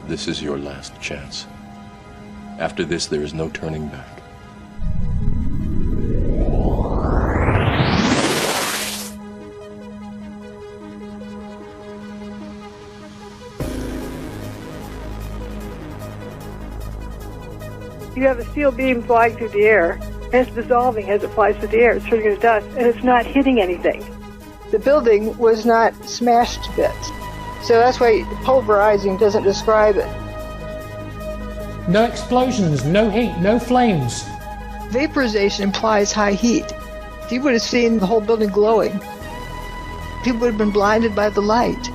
This is your last chance. After this, there is no turning back. You have a steel beam flying through the air, and it's dissolving as it flies through the air. It's turning into dust, and it's not hitting anything. The building was not smashed to bits. So that's why pulverizing doesn't describe it. No explosions, no heat, no flames. Vaporization implies high heat. You would have seen the whole building glowing. People would have been blinded by the light.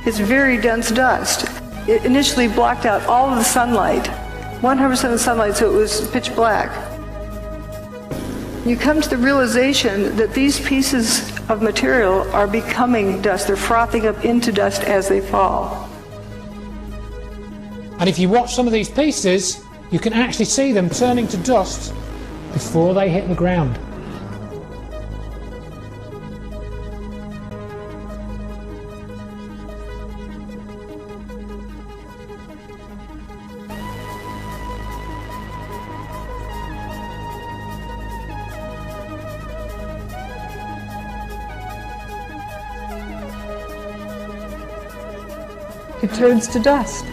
It's very dense dust. It initially blocked out all of the sunlight, 100% of the sunlight, so it was pitch black. You come to the realization that these pieces of material are becoming dust. They're frothing up into dust as they fall. And if you watch some of these pieces, you can actually see them turning to dust before they hit the ground. It turns to dust.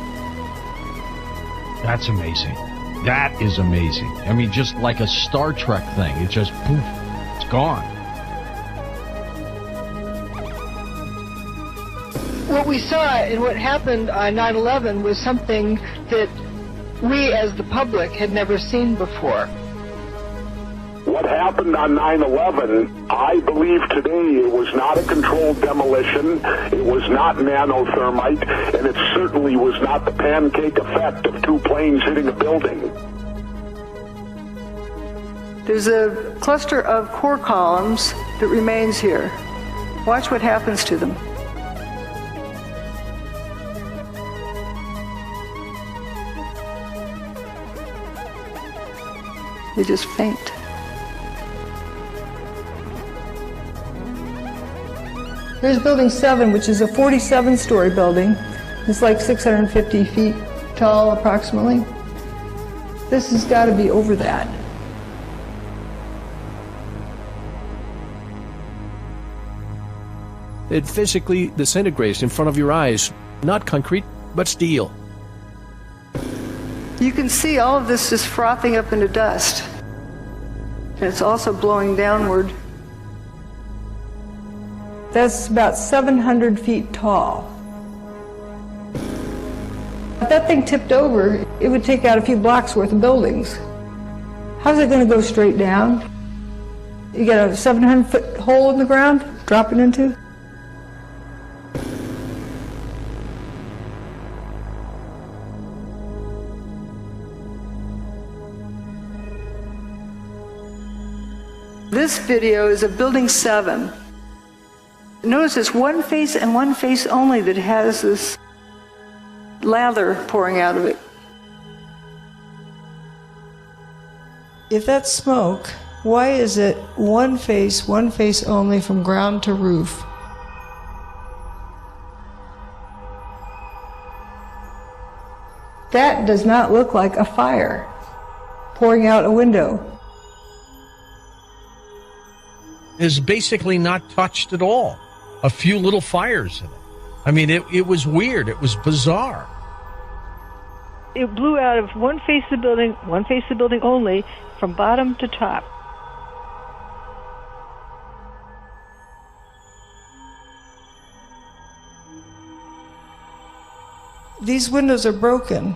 That's amazing. That is amazing. I mean, just like a Star Trek thing. It just, poof, it's gone. What we saw and what happened on 9/11 was something that we as the public had never seen before. What happened on 9/11, I believe today it was not a controlled demolition, it was not nanothermite, and it certainly was not the pancake effect of two planes hitting a building. There's a cluster of core columns that remains here. Watch what happens to them. They just faint. Here's Building 7, which is a 47-story building. It's like 650 feet tall, approximately. This has got to be over that. It physically disintegrates in front of your eyes. Not concrete, but steel. You can see all of this just frothing up into dust. And it's also blowing downward. That's about 700 feet tall. If that thing tipped over, it would take out a few blocks worth of buildings. How's it going to go straight down? You got a 700-foot hole in the ground, dropping into? This video is of Building 7. Notice it's one face and one face only that has this lather pouring out of it. If that's smoke, why is it one face only from ground to roof? That does not look like a fire pouring out a window. Is basically not touched at all. A few little fires in it. I mean, it was weird. It was bizarre. It blew out of one face of the building only, from bottom to top. These windows are broken.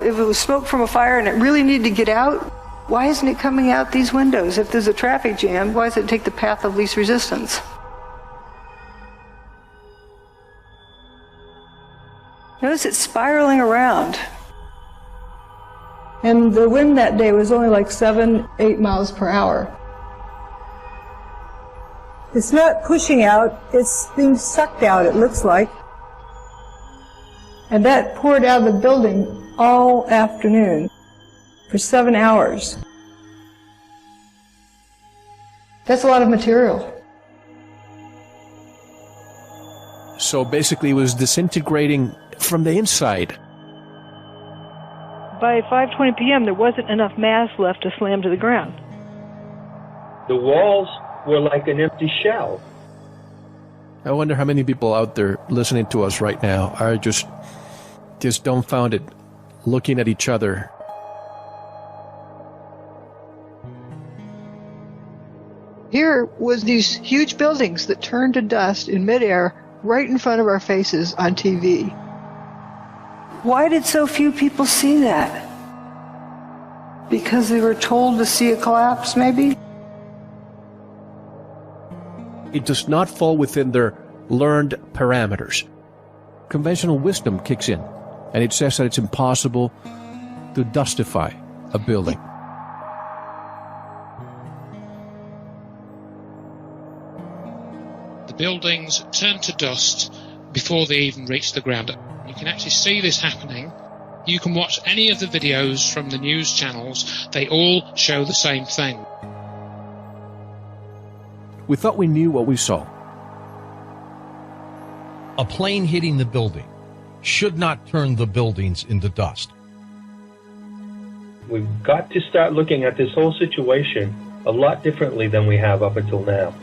If it was smoke from a fire and it really needed to get out, why isn't it coming out these windows? If there's a traffic jam, why does it take the path of least resistance? Notice it's spiraling around. And the wind that day was only like 7-8 miles per hour. It's not pushing out, it's being sucked out, it looks like. And that poured out of the building all afternoon for 7 hours. That's a lot of material. So basically it was disintegrating from the inside. By 5:20 p.m., there wasn't enough mass left to slam to the ground. The walls were like an empty shell. I wonder how many people out there listening to us right now are just dumbfounded, looking at each other. Here was these huge buildings that turned to dust in midair right in front of our faces on TV. Why did so few people see that? Because they were told to see a collapse, maybe? It does not fall within their learned parameters. Conventional wisdom kicks in, and it says that it's impossible to dustify a building. The buildings turn to dust before they even reach the ground. You can actually see this happening. You can watch any of the videos from the news channels. They all show the same thing. We thought we knew what we saw. A plane hitting the building should not turn the buildings into dust. We've got to start looking at this whole situation a lot differently than we have up until now.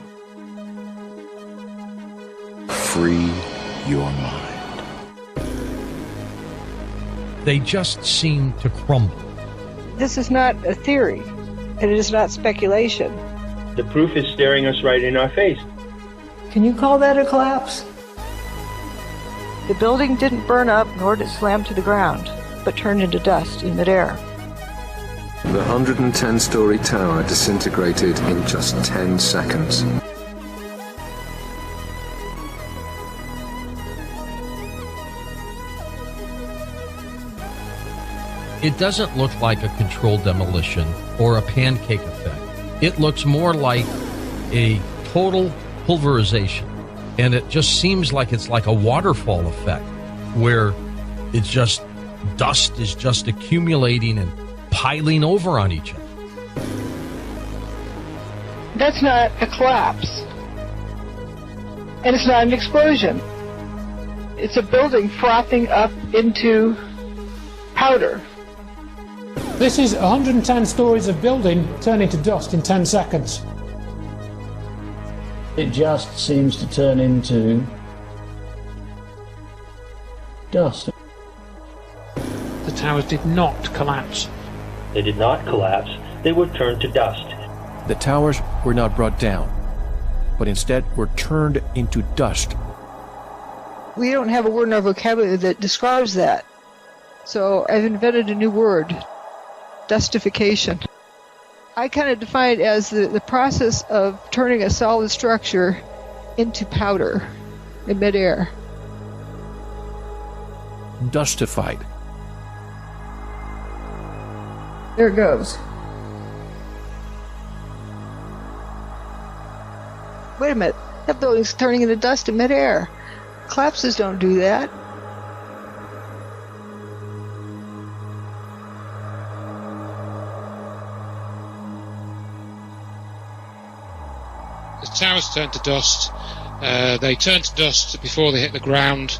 Free your mind. They just seem to crumble. This is not a theory, and it is not speculation. The proof is staring us right in our face. Can you call that a collapse? The building didn't burn up, nor did it slam to the ground, but turned into dust in midair. The 110-story tower disintegrated in just 10 seconds. It doesn't look like a controlled demolition or a pancake effect. It looks more like a total pulverization. And it just seems like it's like a waterfall effect where it's just dust is just accumulating and piling over on each other. That's not a collapse. And it's not an explosion. It's a building frothing up into powder. This is 110 stories of building turning to dust in 10 seconds. It just seems to turn into dust. The towers did not collapse. They did not collapse. They were turned to dust. The towers were not brought down, but instead were turned into dust. We don't have a word in our vocabulary that describes that. So I've invented a new word, dustification. I kind of define it as the process of turning a solid structure into powder in midair. Dustified. There it goes. Wait a minute, that building's turning into dust in midair. Collapses don't do that. The towers turned to dust. They turned to dust before they hit the ground.